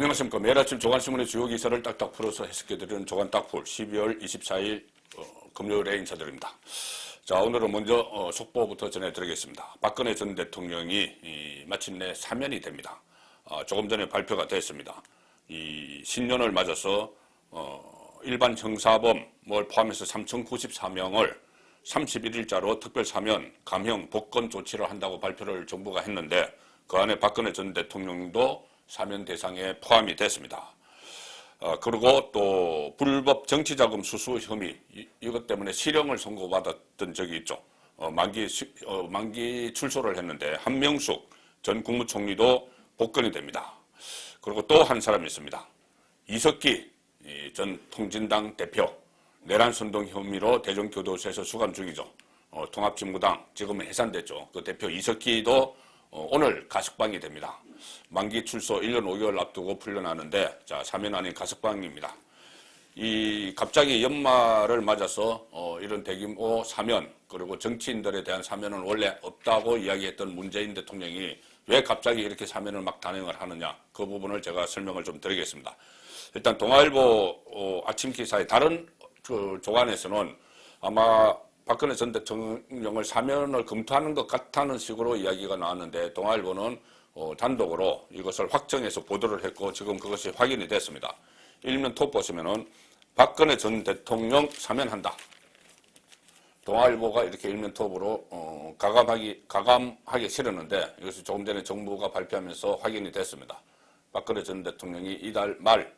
안녕하십니까. 매일 아침 조간신문의 주요 기사를 딱딱 풀어서 해석해드리는 조간딱풀 12월 24일 금요일에 인사드립니다. 자, 오늘은 먼저 속보부터 전해드리겠습니다. 박근혜 전 대통령이 마침내 사면이 됩니다. 조금 전에 발표가 됐습니다. 이 신년을 맞아서 일반 형사범을 포함해서 3,094명을 31일자로 특별사면, 감형, 복권 조치를 한다고 발표를 정부가 했는데 그 안에 박근혜 전 대통령도 사면 대상에 포함이 됐습니다. 그리고 또 불법 정치자금 수수 혐의 이것 때문에 실형을 선고받았던 적이 있죠. 만기 출소를 했는데 한명숙 전 국무총리도 복권이 됩니다. 그리고 또 한 사람이 있습니다. 이석기 전 통진당 대표 내란선동 혐의로 대전교도소에서 수감 중이죠. 통합진보당 지금은 해산됐죠. 그 대표 이석기도 오늘 가석방이 됩니다. 만기 출소 1년 5개월 앞두고 풀려나는데 자, 사면 아닌 가석방입니다. 이 갑자기 연말을 맞아서 이런 대규모 사면 그리고 정치인들에 대한 사면은 원래 없다고 이야기했던 문재인 대통령이 왜 갑자기 이렇게 사면을 막 단행을 하느냐 그 부분을 제가 설명을 좀 드리겠습니다. 일단 동아일보 아침 기사의 다른 그 조간에서는 아마 박근혜 전 대통령을 사면을 검토하는 것 같다는 식으로 이야기가 나왔는데 동아일보는 단독으로 이것을 확정해서 보도를 했고 지금 그것이 확인이 됐습니다. 일면 톱 보시면은 박근혜 전 대통령 사면한다. 동아일보가 이렇게 일면 톱으로 가감하기 싫었는데 이것이 조금 전에 정부가 발표하면서 확인이 됐습니다. 박근혜 전 대통령이 이달 말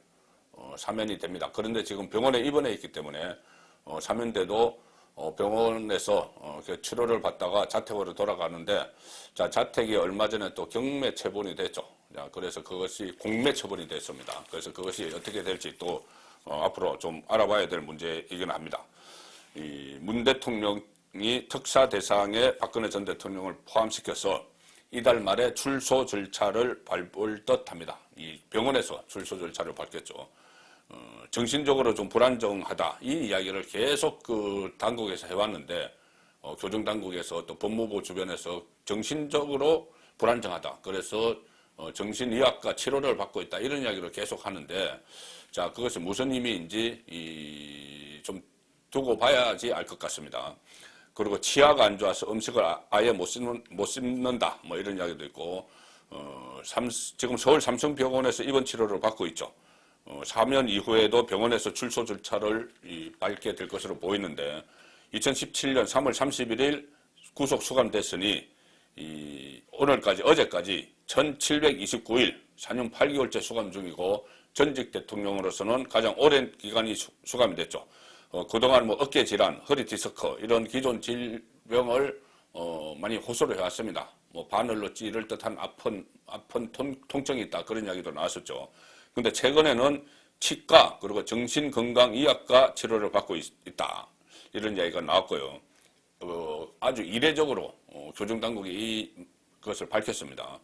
사면이 됩니다. 그런데 지금 병원에 입원해 있기 때문에 사면돼도 병원에서 치료를 받다가 자택으로 돌아가는데 자, 자택이 얼마 전에 또 경매 처분이 됐죠. 자, 그래서 그것이 공매 처분이 됐습니다. 그래서 그것이 어떻게 될지 또 앞으로 좀 알아봐야 될 문제이긴 합니다. 이 문 대통령이 특사 대상에 박근혜 전 대통령을 포함시켜서 이달 말에 출소 절차를 밟을 듯합니다. 이 병원에서 출소 절차를 밟겠죠. 정신적으로 좀 불안정하다 이 이야기를 계속 그 당국에서 해왔는데 교정 당국에서 또 법무부 주변에서 정신적으로 불안정하다 그래서 정신의학과 치료를 받고 있다 이런 이야기를 계속 하는데 자 그것이 무슨 의미인지 좀 두고 봐야지 알 것 같습니다. 그리고 치아가 안 좋아서 음식을 아예 못 씹는다 뭐 이런 이야기도 있고 지금 서울 삼성병원에서 입원 치료를 받고 있죠. 사면 이후에도 병원에서 출소 절차를 밟게 될 것으로 보이는데 2017년 3월 31일 구속 수감됐으니 오늘까지 어제까지 1729일 4년 8개월째 수감 중이고 전직 대통령으로서는 가장 오랜 기간이 수감이 됐죠. 그동안 뭐 어깨 질환, 허리 디스크 이런 기존 질병을 많이 호소를 해왔습니다. 뭐 바늘로 찌를 듯한 아픈 통증이 있다 그런 이야기도 나왔었죠. 근데 최근에는 치과 그리고 정신건강의학과 치료를 받고 있다 이런 이야기가 나왔고요. 아주 이례적으로 교정당국이 그것을 밝혔습니다.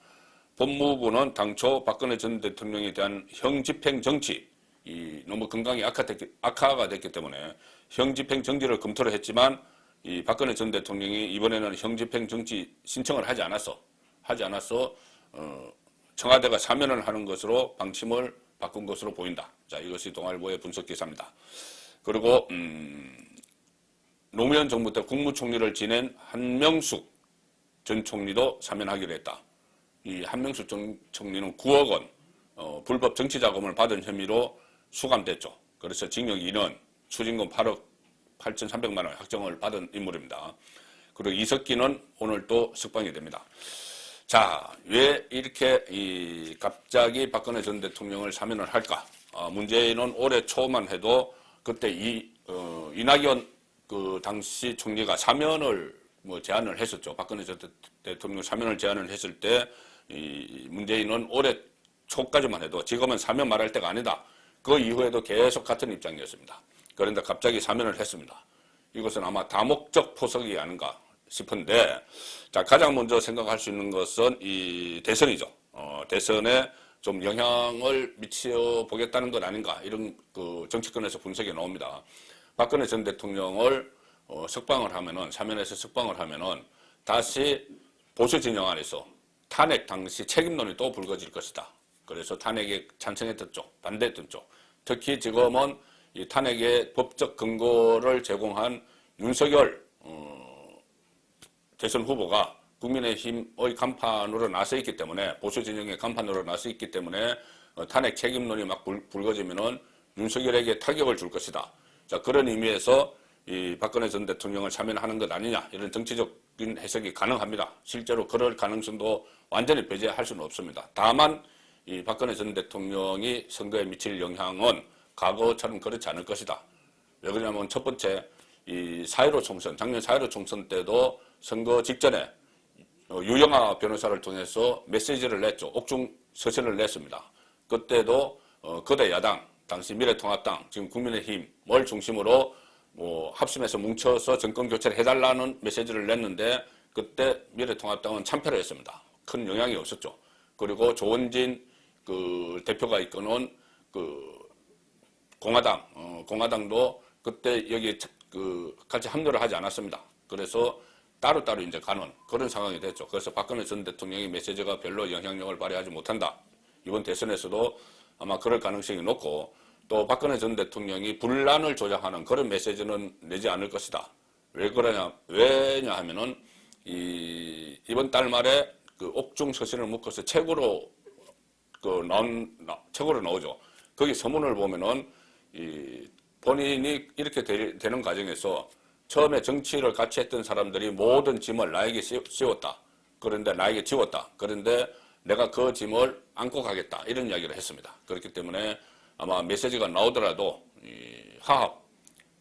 법무부는 당초 박근혜 전 대통령에 대한 형집행 정치 너무 건강이 악화가 됐기 때문에 형집행 정지를 검토를 했지만 이 박근혜 전 대통령이 이번에는 형집행 정지 신청을 하지 않았어 청와대가 사면을 하는 것으로 방침을 바꾼 것으로 보인다. 자, 이것이 동아일보의 분석 기사입니다. 그리고 노무현 정부 때 국무총리를 지낸 한명숙 전 총리도 사면하기로 했다. 이 한명숙 전 총리는 9억 원 불법 정치자금을 받은 혐의로 수감됐죠. 그래서 징역 2년, 추징금 8억 8,300만 원 확정을 받은 인물입니다. 그리고 이석기는 오늘 또 석방이 됩니다. 자, 왜 이렇게 갑자기 박근혜 전 대통령을 사면을 할까? 문제는 올해 초만 해도 그때 이낙연 그 당시 총리가 사면을 제안을 했었죠. 박근혜 전 대통령 사면을 제안을 했을 때 문재인은 올해 초까지만 해도 지금은 사면 말할 때가 아니다. 그 이후에도 계속 같은 입장이었습니다. 그런데 갑자기 사면을 했습니다. 이것은 아마 다목적 포석이 아닌가 싶은데 자 가장 먼저 생각할 수 있는 것은 이 대선이죠. 대선에 좀 영향을 미쳐 보겠다는 것 아닌가 이런 그 정치권에서 분석이 나옵니다. 박근혜 전 대통령을 석방을 하면은 사면에서 석방을 하면은 다시 보수 진영 안에서 탄핵 당시 책임론이 또 불거질 것이다. 그래서 탄핵에 찬성했던 쪽, 반대했던 쪽. 특히 지금은 이 탄핵의 법적 근거를 제공한 윤석열 대선 후보가 국민의힘의 간판으로 나서 있기 때문에, 보수 진영의 간판으로 나서 있기 때문에 탄핵 책임론이 막 불거지면은 윤석열에게 타격을 줄 것이다. 자, 그런 의미에서 이 박근혜 전 대통령을 사면하는 것 아니냐, 이런 정치적인 해석이 가능합니다. 실제로 그럴 가능성도 완전히 배제할 수는 없습니다. 다만 이 박근혜 전 대통령이 선거에 미칠 영향은 과거처럼 그렇지 않을 것이다. 왜 그러냐면 첫 번째, 이 4.15 총선, 작년 4.15 총선 때도 선거 직전에 유영하 변호사를 통해서 메시지를 냈죠. 옥중 서신을 냈습니다. 그때도 거대 야당, 당시 미래통합당, 지금 국민의힘을 중심으로 합심해서 뭉쳐서 정권 교체를 해달라는 메시지를 냈는데, 그때 미래통합당은 참패를 했습니다. 큰 영향이 없었죠. 그리고 조원진 그 대표가 이끄는 그 공화당도 그때 여기 같이 합류를 하지 않았습니다. 그래서 따로따로 이제 가는 그런 상황이 됐죠. 그래서 박근혜 전 대통령의 메시지가 별로 영향력을 발휘하지 못한다. 이번 대선에서도 아마 그럴 가능성이 높고, 또 박근혜 전 대통령이 분란을 조장하는 그런 메시지는 내지 않을 것이다. 왜냐하면은 이번 달 말에 그 옥중 서신을 묶어서 책으로 책으로 나오죠. 거기 서문을 보면은 본인이 이렇게 되는 과정에서 처음에 정치를 같이 했던 사람들이 모든 짐을 나에게 씌웠다. 그런데 나에게 지웠다. 그런데 내가 그 짐을 안고 가겠다. 이런 이야기를 했습니다. 그렇기 때문에 아마 메시지가 나오더라도 화합,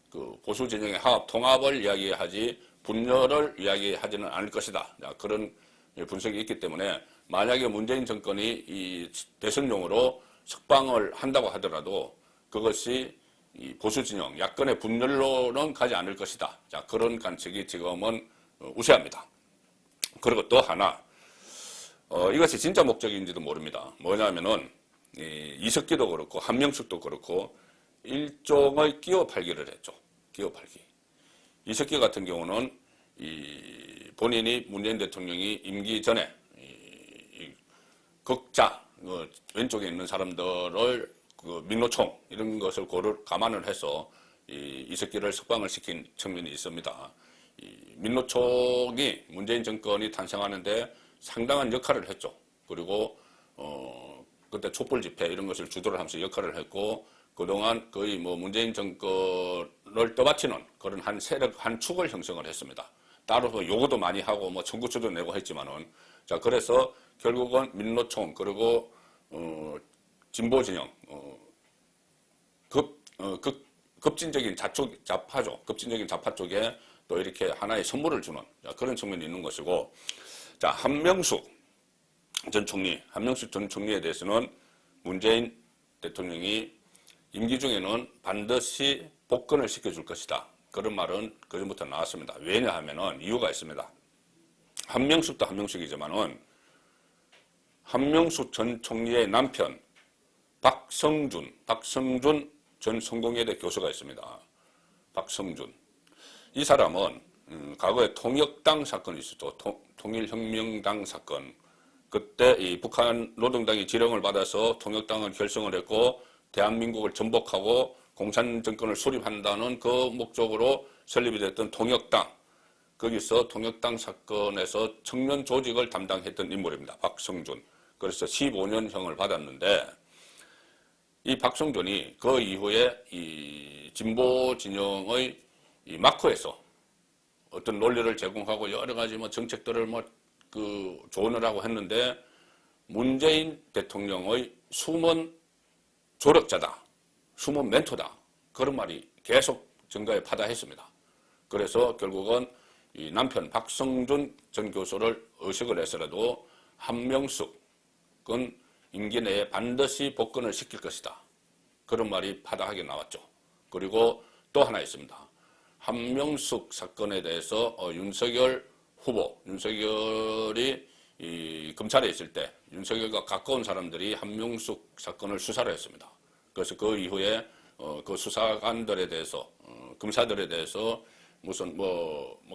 그 보수 진영의 화합, 통합을 이야기하지 분열을 이야기하지는 않을 것이다. 그런 분석이 있기 때문에 만약에 문재인 정권이 이 대선용으로 석방을 한다고 하더라도 그것이 이 보수 진영, 야권의 분열로는 가지 않을 것이다. 자, 그런 관측이 지금은 우세합니다. 그리고 또 하나, 이것이 진짜 목적인지도 모릅니다. 뭐냐면은 이석기도 그렇고 한명숙도 그렇고 일종의 끼워 팔기를 했죠. 끼워 팔기. 이석기 같은 경우는 본인이 문재인 대통령이 임기 전에 극자, 왼쪽에 있는 사람들을 민노총 이런 것을 감안을 해서 이석기를 석방을 시킨 측면이 있습니다. 민노총이 문재인 정권이 탄생하는데 상당한 역할을 했죠. 그리고 그때 촛불 집회 이런 것을 주도를 하면서 역할을 했고, 그동안 거의 문재인 정권을 떠받치는 그런 한 세력, 한 축을 형성을 했습니다. 따로 요구도 많이 하고 청구서도 내고 했지만은, 자, 그래서 결국은 민노총 그리고 진보 진영 급진적인 좌파죠. 급진적인 좌파 쪽에 또 이렇게 하나의 선물을 주는 그런 측면이 있는 것이고, 자, 한명숙 전 총리에 대해서는 문재인 대통령이 임기 중에는 반드시 복권을 시켜줄 것이다. 그런 말은 그전부터 나왔습니다. 왜냐하면은 이유가 있습니다. 한명숙도 한명숙이지만은 한명숙 전 총리의 남편 박성준 전 성공회대 교수가 있습니다. 박성준. 이 사람은 과거에 통역당 사건이 있었죠. 통일혁명당 사건. 그때 이 북한 노동당이 지령을 받아서 통역당을 결성을 했고, 대한민국을 전복하고 공산정권을 수립한다는 그 목적으로 설립이 됐던 통역당. 거기서 통역당 사건에서 청년 조직을 담당했던 인물입니다. 박성준. 그래서 15년형을 받았는데, 이 박성준이 그 이후에 이 진보 진영의 이 마크에서 어떤 논리를 제공하고 여러 가지 정책들을 조언을 하고 했는데, 문재인 대통령의 숨은 조력자다, 숨은 멘토다, 그런 말이 계속 정가에 파다했습니다. 그래서 결국은 이 남편 박성준 전 교수를 의식을 해서라도 한명숙은 임기 내에 반드시 복권을 시킬 것이다. 그런 말이 파다하게 나왔죠. 그리고 또 하나 있습니다. 한명숙 사건에 대해서 윤석열 후보, 윤석열이 검찰에 있을 때 윤석열과 가까운 사람들이 한명숙 사건을 수사를 했습니다. 그래서 그 이후에 그 수사관들에 대해서 검사들에 대해서 무슨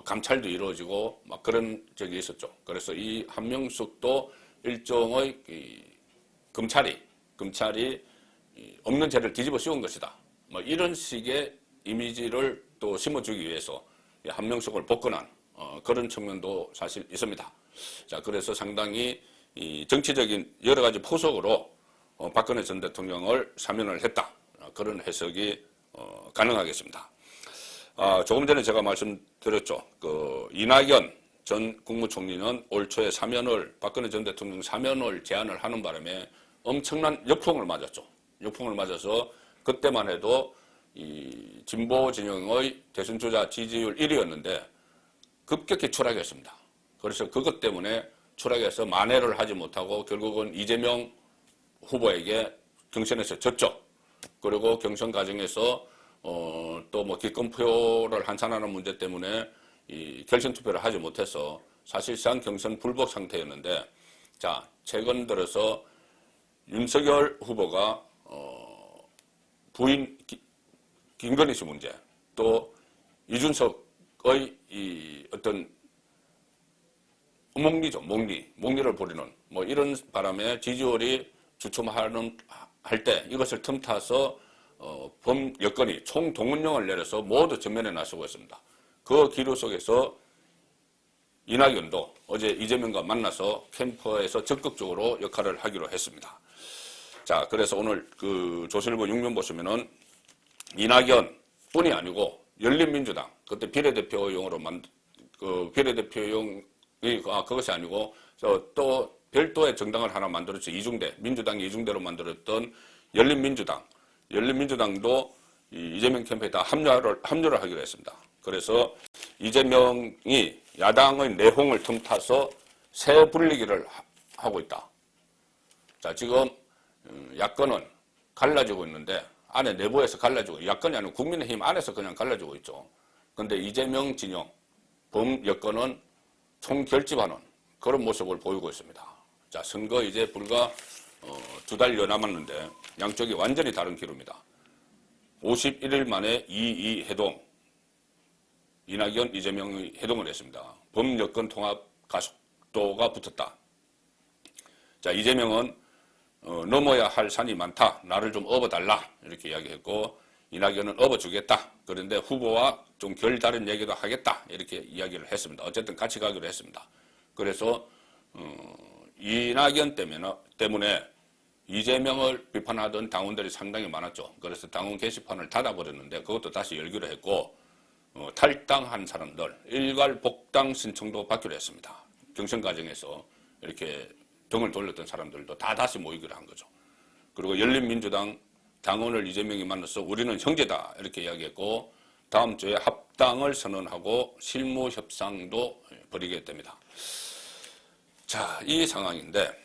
감찰도 이루어지고 막 그런 적이 있었죠. 그래서 이 한명숙도 일종의 검찰이 검찰이 없는 죄를 뒤집어 씌운 것이다. 뭐 이런 식의 이미지를 또 심어주기 위해서 한명숙을 복권한 그런 측면도 사실 있습니다. 자, 그래서 상당히 이 정치적인 여러 가지 포석으로 박근혜 전 대통령을 사면을 했다. 그런 해석이 가능하겠습니다. 조금 전에 제가 말씀드렸죠. 그 이낙연 전 국무총리는 올 초에 사면을 박근혜 전 대통령 사면을 제안을 하는 바람에 엄청난 역풍을 맞았죠. 역풍을 맞아서 그때만 해도 이 진보 진영의 대선 주자 지지율 1위였는데 급격히 추락했습니다. 그래서 그것 때문에 추락해서 만회를 하지 못하고 결국은 이재명 후보에게 경선에서 졌죠. 그리고 경선 과정에서 또 뭐 기권표를 환산하는 문제 때문에 이 결선 투표를 하지 못해서 사실상 경선 불복 상태였는데, 자, 최근 들어서 윤석열 후보가 부인 김건희 씨 문제, 또 이준석의 이 어떤 목리죠, 목리를 부리는 뭐 이런 바람에 지지율이 주춤하는 할 때 이것을 틈타서 범 여건이 총동원령을 내려서 모두 전면에 나서고 있습니다. 그 기류 속에서 이낙연도 어제 이재명과 만나서 캠프에서 적극적으로 역할을 하기로 했습니다. 자, 그래서 오늘 그 조선일보 6면 보시면은 이낙연뿐이 아니고 열린민주당, 그때 비례대표용으로 그 비례대표용이 그것이 아니고 또 별도의 정당을 하나 만들었죠. 이중대, 민주당이 이중대로 만들었던 열린민주당도 이재명 캠프에 다 합류를 하기로 했습니다. 그래서 이재명이 야당의 내홍을 틈타서 새 분리기를 하고 있다. 자, 지금 야권은 갈라지고 있는데 안에 내부에서 갈라지고, 야권이 아니고 국민의힘 안에서 그냥 갈라지고 있죠. 그런데 이재명 진영, 범여권은 총결집하는 그런 모습을 보이고 있습니다. 자, 선거 이제 불과 2달여 남았는데 양쪽이 완전히 다른 기류입니다. 51일 만에 2.2 해동, 이낙연, 이재명의 해동을 했습니다. 범여권 통합 가속도가 붙었다. 자, 이재명은 넘어야 할 산이 많다. 나를 좀 업어달라. 이렇게 이야기했고, 이낙연은 업어주겠다. 그런데 후보와 좀 결다른 얘기도 하겠다. 이렇게 이야기를 했습니다. 어쨌든 같이 가기로 했습니다. 그래서 이낙연 때문에 이재명을 비판하던 당원들이 상당히 많았죠. 그래서 당원 게시판을 닫아버렸는데 그것도 다시 열기로 했고, 탈당한 사람들 일괄 복당 신청도 받기로 했습니다. 경선 과정에서 이렇게 등을 돌렸던 사람들도 다 다시 모이기로 한 거죠. 그리고 열린민주당 당원을 이재명이 만나서 우리는 형제다 이렇게 이야기했고, 다음 주에 합당을 선언하고 실무 협상도 벌이게 됩니다. 자, 이 상황인데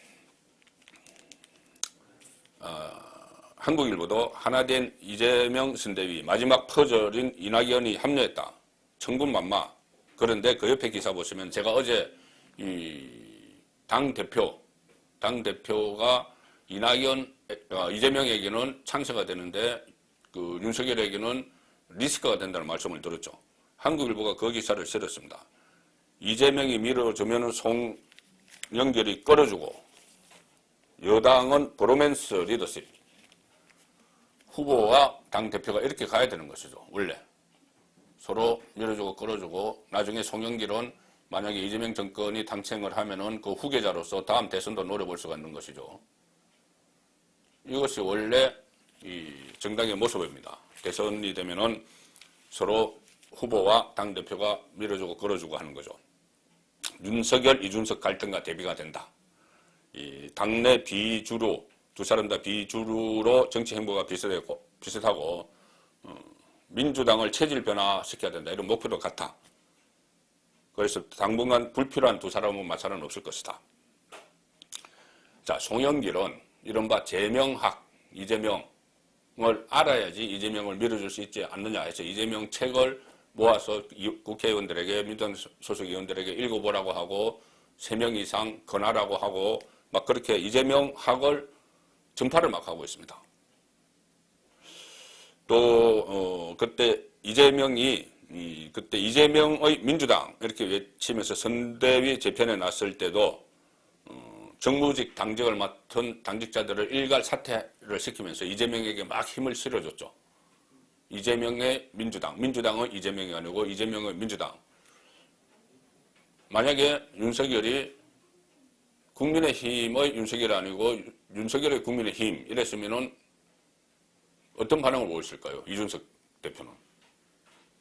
한국일보도 하나된 이재명 선대위 마지막 퍼즐인 이낙연이 합류했다. 천군만마. 그런데 그 옆에 기사 보시면 제가 어제 이 당대표가 이재명에게는 창세가 되는데 그 윤석열에게는 리스크가 된다는 말씀을 들었죠. 한국일보가 그 기사를 실었습니다. 이재명이 밀어주면 송영길이 끌어주고 여당은 브로맨스 리더십. 후보와 당대표가 이렇게 가야 되는 것이죠. 원래. 서로 밀어주고 끌어주고 나중에 송영길은 만약에 이재명 정권이 당선을 하면은 그 후계자로서 다음 대선도 노려볼 수가 있는 것이죠. 이것이 원래 이 정당의 모습입니다. 대선이 되면은 서로 후보와 당대표가 밀어주고 끌어주고 하는 거죠. 윤석열, 이준석 갈등과 대비가 된다. 이 당내 비주류, 두 사람 다 비주류로 정치 행보가 비슷하고 민주당을 체질 변화시켜야 된다. 이런 목표도 같아. 그래서 당분간 불필요한 두 사람은 마찰은 없을 것이다. 자, 송영길은 이른바 재명학, 이재명을 알아야지 이재명을 밀어줄 수 있지 않느냐 해서 이재명 책을 모아서 국회의원들에게, 민주당 소속 의원들에게 읽어보라고 하고 3명 이상 권하라고 하고 막 그렇게 이재명 학을 전파를 막 하고 있습니다. 또 그때 이재명의 민주당 이렇게 외치면서 선대위 재편에 났을 때도 정무직 당직을 맡은 당직자들을 일괄 사퇴를 시키면서 이재명에게 막 힘을 실어줬죠. 이재명의 민주당, 민주당은 이재명이 아니고 이재명의 민주당. 만약에 윤석열이 국민의힘의 윤석열이 아니고 윤석열의 국민의힘 이랬으면은 어떤 반응을 보였을까요? 이준석 대표는.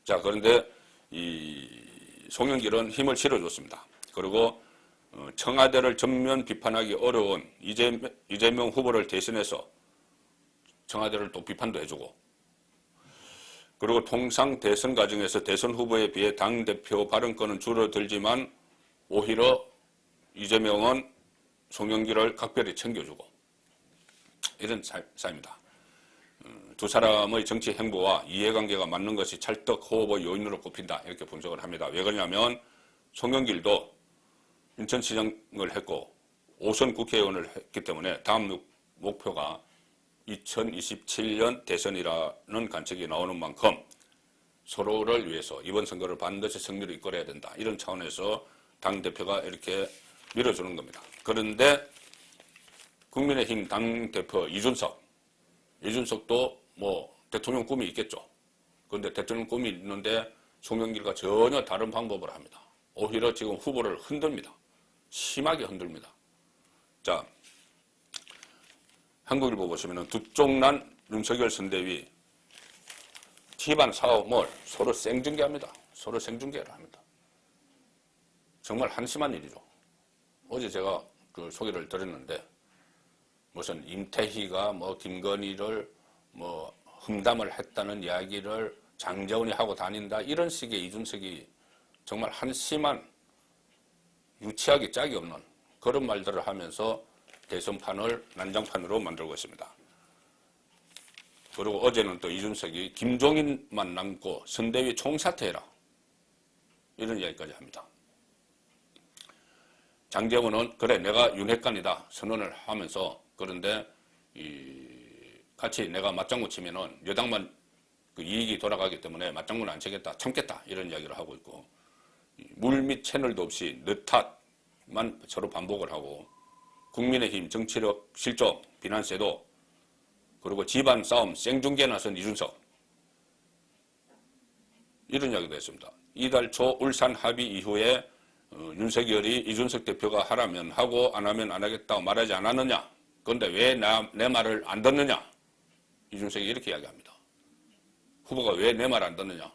자, 그런데 이 송영길은 힘을 실어줬습니다. 그리고 청와대를 전면 비판하기 어려운 이재명 후보를 대신해서 청와대를 또 비판도 해주고, 그리고 통상 대선 과정에서 대선 후보에 비해 당대표 발언권은 줄어들지만 오히려 이재명은 송영길을 각별히 챙겨주고, 이런 사입니다. 두 사람의 정치 행보와 이해관계가 맞는 것이 찰떡 호흡의 요인으로 꼽힌다, 이렇게 분석을 합니다. 왜 그러냐면 송영길도 인천시장을 했고 5선 국회의원을 했기 때문에 다음 목표가 2027년 대선이라는 관측이 나오는 만큼 서로를 위해서 이번 선거를 반드시 승리로 이끌어야 된다, 이런 차원에서 당대표가 이렇게 밀어주는 겁니다. 그런데 국민의힘 당대표 이준석도 뭐 대통령 꿈이 있겠죠. 그런데 대통령 꿈이 있는데 송영길과 전혀 다른 방법을 합니다. 오히려 지금 후보를 흔듭니다. 심하게 흔듭니다. 자, 한국일보 보시면 두쪽난 윤석열 선대위 티반 사업을 서로 생중계합니다. 서로 생중계를 합니다. 정말 한심한 일이죠. 어제 제가 그 소개를 드렸는데 무슨 임태희가 뭐 김건희를 뭐 험담을 했다는 이야기를 장재원이 하고 다닌다, 이런 식의 이준석이 정말 한심한 유치하기 짝이 없는 그런 말들을 하면서 대선판을 난장판으로 만들고 있습니다. 그리고 어제는 또 이준석이 김종인만 남고 선대위 총사퇴해라, 이런 이야기까지 합니다. 장재원은 그래 내가 윤핵관이다 선언을 하면서, 그런데 같이 내가 맞장구 치면은 여당만 그 이익이 돌아가기 때문에 맞장구는 안 치겠다, 참겠다, 이런 이야기를 하고 있고, 물 및 채널도 없이 너 탓만 서로 반복을 하고, 국민의힘 정치력 실적 비난세도, 그리고 집안 싸움 생중계에 나선 이준석, 이런 이야기도 했습니다. 이달 초 울산 합의 이후에 윤석열이 이준석 대표가 하라면 하고 안 하면 안 하겠다고 말하지 않았느냐, 그런데 왜 내 말을 안 듣느냐, 이준석이 이렇게 이야기합니다. 후보가 왜 내 말 안 듣느냐.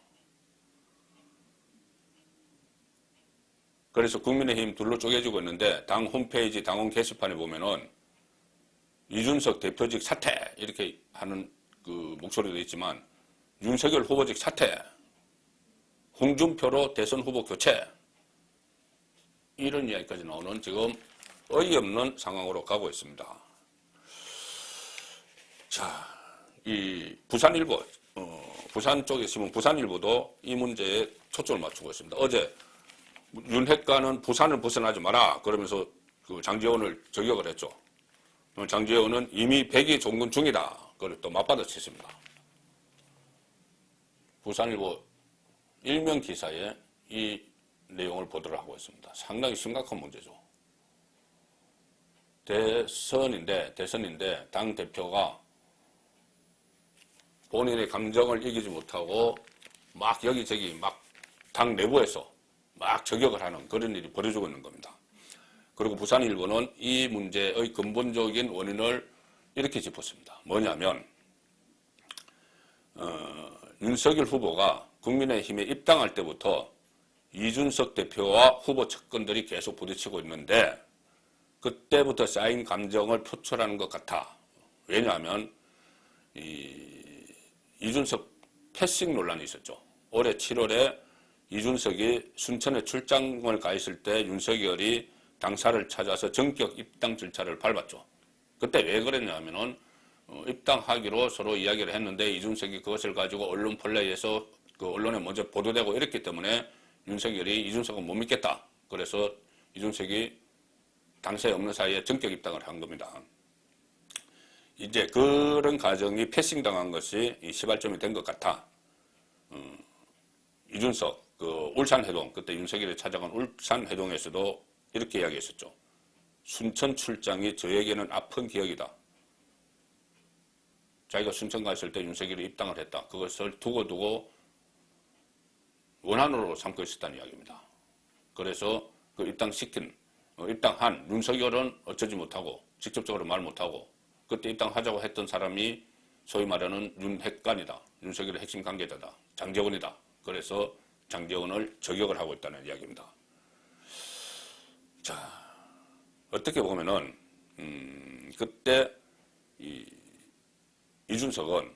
그래서 국민의힘 둘로 쪼개지고 있는데 당 홈페이지 당원 게시판에 보면은 이준석 대표직 사퇴 이렇게 하는 그 목소리도 있지만 윤석열 후보직 사퇴, 홍준표로 대선 후보 교체, 이런 이야기까지 나오는 지금 어이없는 상황으로 가고 있습니다. 자, 이 부산일보, 부산 쪽에 신문 부산일보도 이 문제에 초점을 맞추고 있습니다. 어제 윤핵관은 부산을 벗어나지 마라 그러면서 그 장제원을 저격을 했죠. 장제원은 이미 백이 종군 중이다, 그걸 또 맞받아쳤습니다. 부산일보 일면 기사에 이 내용을 보도를 하고 있습니다. 상당히 심각한 문제죠. 대선인데 당 대표가 본인의 감정을 이기지 못하고 막 여기저기 막 당 내부에서 막 저격을 하는 그런 일이 벌어지고 있는 겁니다. 그리고 부산일보는 이 문제의 근본적인 원인을 이렇게 짚었습니다. 뭐냐면 윤석열 후보가 국민의힘에 입당할 때부터 이준석 대표와 후보 측근들이 계속 부딪히고 있는데 그때부터 쌓인 감정을 표출하는 것 같아. 왜냐하면 이준석 패싱 논란이 있었죠. 올해 7월에 이준석이 순천에 출장을 가 있을 때 윤석열이 당사를 찾아서 전격 입당 절차를 밟았죠. 그때 왜 그랬냐면은 입당하기로 서로 이야기를 했는데 이준석이 그것을 가지고 언론 플레이에서 그 언론에 먼저 보도되고 이랬기 때문에 윤석열이 이준석은 못 믿겠다. 그래서 이준석이 당사에 없는 사이에 전격 입당을 한 겁니다. 이제 그런 과정이 패싱당한 것이 시발점이 된 것 같아. 이준석 그 울산회동, 그때 윤석열이 찾아간 울산회동에서도 이렇게 이야기했었죠. 순천 출장이 저에게는 아픈 기억이다. 자기가 순천 갔을 때 윤석열이 입당을 했다. 그것을 두고두고 원한으로 삼고 있었다는 이야기입니다. 그래서 그 입당한 윤석열은 어쩌지 못하고 직접적으로 말 못하고 그때 입당하자고 했던 사람이 소위 말하는 윤핵관이다. 윤석열의 핵심 관계자다. 장제원이다. 그래서 장제원을 저격을 하고 있다는 이야기입니다. 자, 어떻게 보면은 그때 이준석은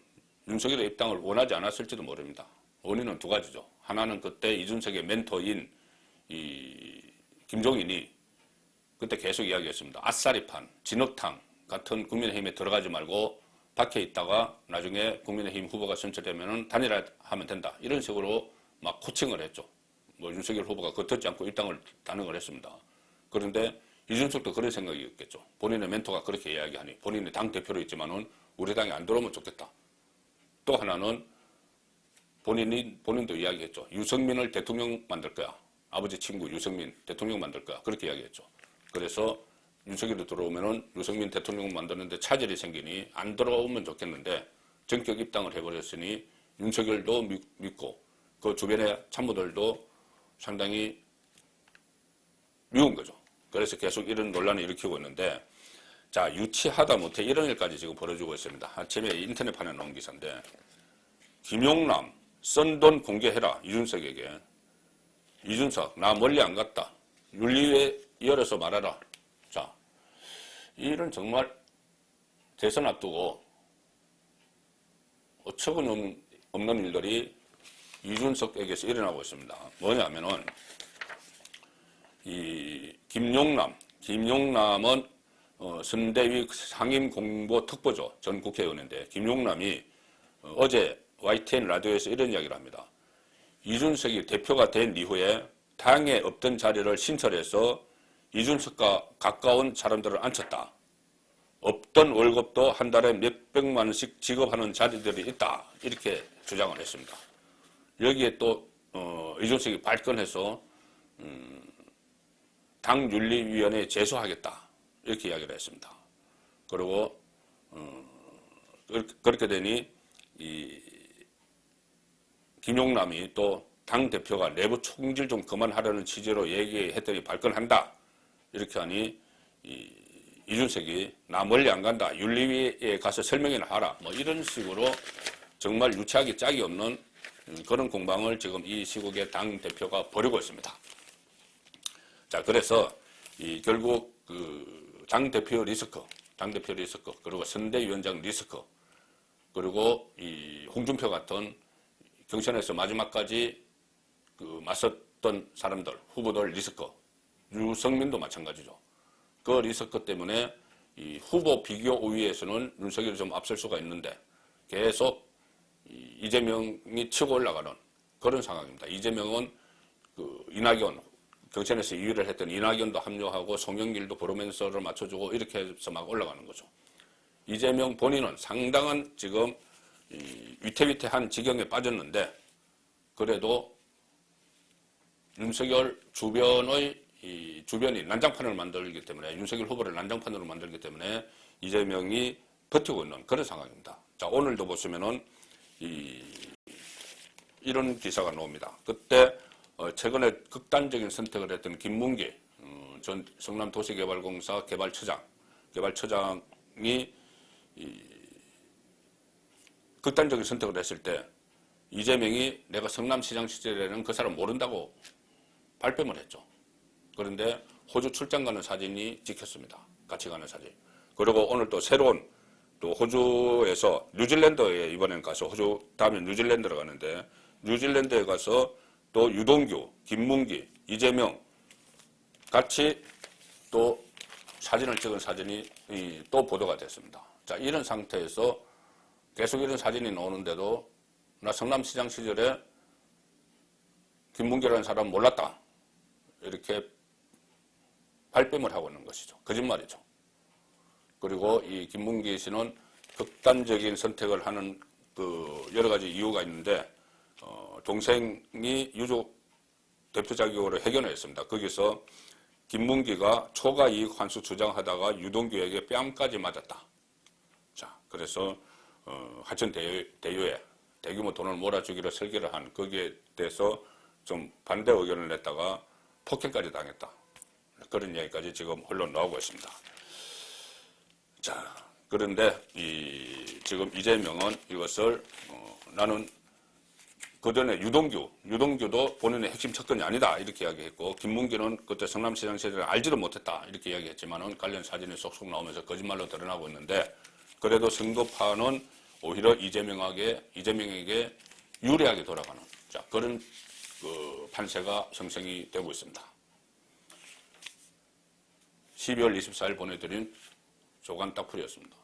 윤석열의 입당을 원하지 않았을지도 모릅니다. 원인은 두 가지죠. 하나는 그때 이준석의 멘토인 김종인이 그때 계속 이야기했습니다. 아싸리판, 진흙탕 같은 국민의힘에 들어가지 말고 밖에 있다가 나중에 국민의힘 후보가 선출되면 단일화하면 된다. 이런 식으로 막 코칭을 했죠. 뭐 윤석열 후보가 겉듣지 않고 입당을 단행을 했습니다. 그런데 이준석도 그런 생각이었겠죠. 본인의 멘토가 그렇게 이야기하니 본인이 당대표로 있지만은 우리 당에 안 들어오면 좋겠다. 또 하나는 본인도 이야기했죠. 유승민을 대통령 만들 거야. 아버지 친구 유승민 대통령 만들 거야. 그렇게 이야기했죠. 그래서 윤석열이 들어오면은 유승민 대통령 만드는데 차질이 생기니 안 들어오면 좋겠는데 전격 입당을 해버렸으니 윤석열도 믿고 그 주변의 참모들도 상당히 미운 거죠. 그래서 계속 이런 논란을 일으키고 있는데 자, 유치하다 못해 이런 일까지 지금 벌어지고 있습니다. 아침에 인터넷판에 나온 기사인데 김용남 쓴 돈 공개해라 이준석에게. 이준석 나 멀리 안 갔다. 윤리위에 이어서 말하라. 자, 이런 정말 대선 앞두고 어처구니 없는 일들이 이준석에게서 일어나고 있습니다. 뭐냐면은 이 김용남은 선대위 상임공보특보죠. 전 국회의원인데 김용남이 어제 YTN 라디오에서 이런 이야기를 합니다. 이준석이 대표가 된 이후에 당에 없던 자리를 신설해서 이준석과 가까운 사람들을 앉혔다. 없던 월급도 한 달에 몇백만 원씩 지급하는 자리들이 있다. 이렇게 주장을 했습니다. 여기에 또 이준석이 발끈해서 당윤리위원회에 제소하겠다. 이렇게 이야기를 했습니다. 그리고 그렇게 되니 이 김용남이 또 당대표가 내부 총질 좀 그만하려는 취지로 얘기했더니 발끈한다. 이렇게 하니 이준석이 나 멀리 안 간다. 윤리위에 가서 설명이나 하라. 뭐 이런 식으로 정말 유치하기 짝이 없는 그런 공방을 지금 이 시국에 당대표가 벌이고 있습니다. 자, 그래서 결국 그 당대표 리스크, 그리고 선대위원장 리스크, 그리고 이 홍준표 같은 경선에서 마지막까지 그 맞섰던 사람들, 후보들 리스크, 유승민도 마찬가지죠. 그 리스크 때문에 이 후보 비교 우위에서는 윤석열이 좀 앞설 수가 있는데 계속 이재명이 치고 올라가는 그런 상황입니다. 이재명은 그 이낙연, 경선에서 2위를 했던 이낙연도 합류하고 송영길도 브로맨스를 맞춰주고 이렇게 해서 막 올라가는 거죠. 이재명 본인은 상당한 지금 위태위태한 지경에 빠졌는데 그래도 윤석열 주변이 난장판을 만들기 때문에 윤석열 후보를 난장판으로 만들기 때문에 이재명이 버티고 있는 그런 상황입니다. 자, 오늘도 보시면은 이런 기사가 나옵니다. 그때 최근에 극단적인 선택을 했던 김문기 전 성남도시개발공사 개발처장이 극단적인 선택을 했을 때 이재명이 내가 성남시장 시절에는 그 사람 모른다고 발뺌을 했죠. 그런데 호주 출장 가는 사진이 찍혔습니다. 같이 가는 사진. 그리고 오늘 또 새로운 또 호주에서 뉴질랜드에 이번엔 가서 호주 다음에 뉴질랜드로 가는데 뉴질랜드에 가서 또 유동규, 김문기, 이재명 같이 또 사진을 찍은 사진이 또 보도가 됐습니다. 자, 이런 상태에서 계속 이런 사진이 나오는데도 나 성남시장 시절에 김문기라는 사람 몰랐다. 이렇게 발뺌을 하고 있는 것이죠. 거짓말이죠. 그리고 이 김문기 씨는 극단적인 선택을 하는 그 여러 가지 이유가 있는데 동생이 유족 대표 자격으로 해견을 했습니다. 거기서 김문기가 초과 이익 환수 주장하다가 유동규에게 뺨까지 맞았다. 자, 그래서 하천 대유에 대규모 돈을 몰아주기로 설계를 한 거기에 대해서 좀 반대 의견을 냈다가 폭행까지 당했다. 그런 이야기까지 지금 언론 나오고 있습니다. 자, 그런데 지금 이재명은 이것을 나는 그 전에 유동규도 본인의 핵심 측근이 아니다 이렇게 이야기했고, 김문기는 그때 성남시장 시절에 알지도 못했다 이렇게 이야기했지만은 관련 사진이 쏙쏙 나오면서 거짓말로 드러나고 있는데, 그래도 선거판은 오히려 이재명에게 유리하게 돌아가는, 자, 그런 그 판세가 형성이 되고 있습니다. 12월 24일 보내드린 조간 딱풀이었습니다.